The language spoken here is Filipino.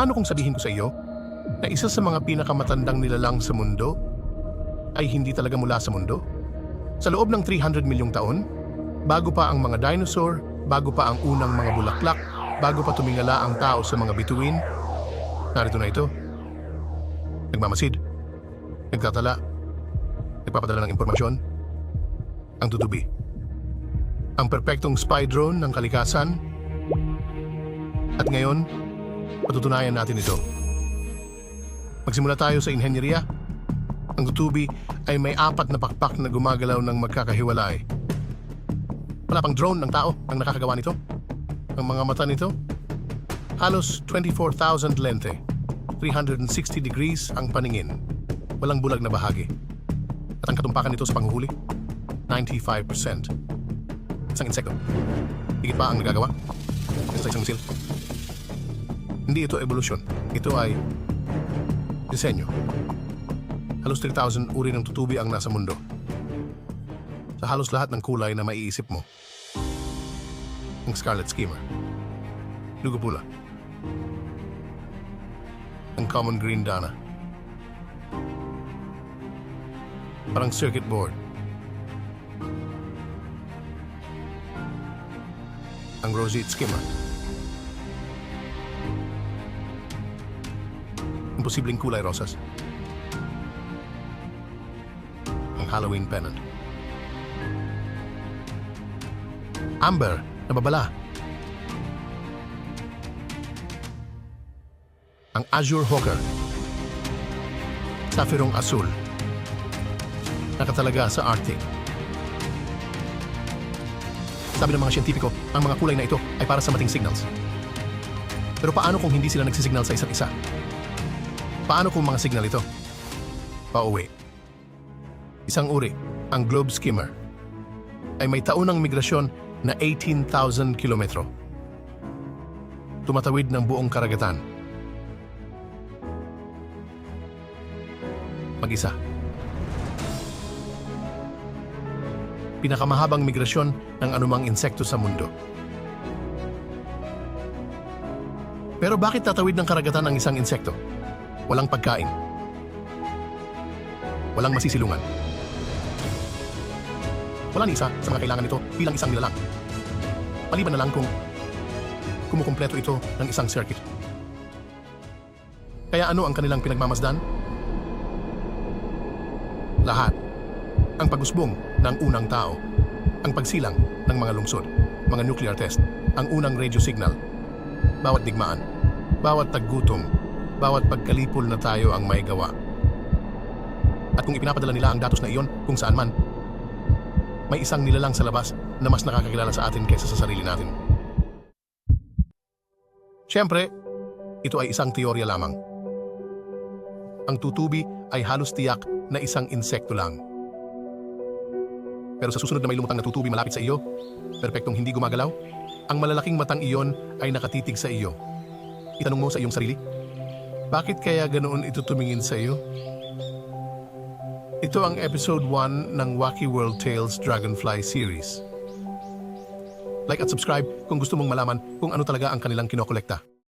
paano kung sabihin ko sa iyo na isa sa mga pinakamatandang nilalang sa mundo ay hindi talaga mula sa mundo? Sa loob ng 300 milyong taon, bago pa ang mga dinosaur, bago pa ang unang mga bulaklak, bago pa tumingala ang tao sa mga bituin, narito na ito. Nagmamasid, nagtatala, nagpapadala ng impormasyon, ang tutubi. Ang perpektong spy drone ng kalikasan. At ngayon, patutunayan natin ito. Magsimula tayo sa inhenyeriya. Ang tutubi ay may 4 na pakpak na gumagalaw ng magkakahiwalay. Wala pang drone ng tao ang nakakagawa nito. Ang mga mata nito, halos 24,000 lente. 360 degrees ang paningin. Walang bulag na bahagi. At ang katumpakan nito sa panghuhuli, 95%. Isang insekto. Higit pa ang nagagawa sa isang misil. Hindi ito evolusyon. Ito ay disenyo. Halos 3,000 uri ng tutubi ang nasa mundo. Sa halos lahat ng kulay na maiisip mo. Ang scarlet skimmer. Lugupula. Ang common green dana. Parang circuit board. Ang roseate skimmer. Imposibleng kulay rosas. Ang Halloween pennant. Amber, nababala. Ang azure hawker. Safirong asul. Nakatalaga sa Arctic. Sabi ng mga siyentipiko, ang mga kulay na ito ay para sa mating signals. Pero paano kung hindi sila nagsisignal sa isa't isa? Paano kung mga signal ito? Pauwi. Isang uri, ang globe skimmer, ay may taunang migrasyon na 18,000 kilometro. Tumatawid ng buong karagatan. Mag-isa. Pinakamahabang migrasyon ng anumang insekto sa mundo. Pero bakit tatawid ng karagatan ang isang insekto? Walang pagkain. Walang masisilungan. Wala ni isa sa mga kailangan nito bilang isang nilalang. Maliban na lang kung kumukumpleto ito ng isang circuit. Kaya ano ang kanilang pinagmamasdan? Lahat. Ang pag-usbong ng unang tao, ang pagsilang ng mga lungsod, mga nuclear test, ang unang radio signal, bawat digmaan, bawat taggutom, bawat pagkalipol na tayo ang may gawa. At kung ipinapadala nila ang datos na iyon kung saan man, may isang nilalang sa labas na mas nakakakilala sa atin kaysa sa sarili natin. Siyempre, ito ay isang teorya lamang. Ang tutubi ay halos tiyak na isang insekto lang. Pero sa susunod na may lumutang na tutubi malapit sa iyo, perpektong hindi gumagalaw, ang malalaking matang iyon ay nakatitig sa iyo. Itanong mo sa iyong sarili, bakit kaya ganoon ito tumingin sa iyo? Ito ang episode 1 ng Wacky World Tales Dragonfly series. Like at subscribe kung gusto mong malaman kung ano talaga ang kanilang kinokolekta.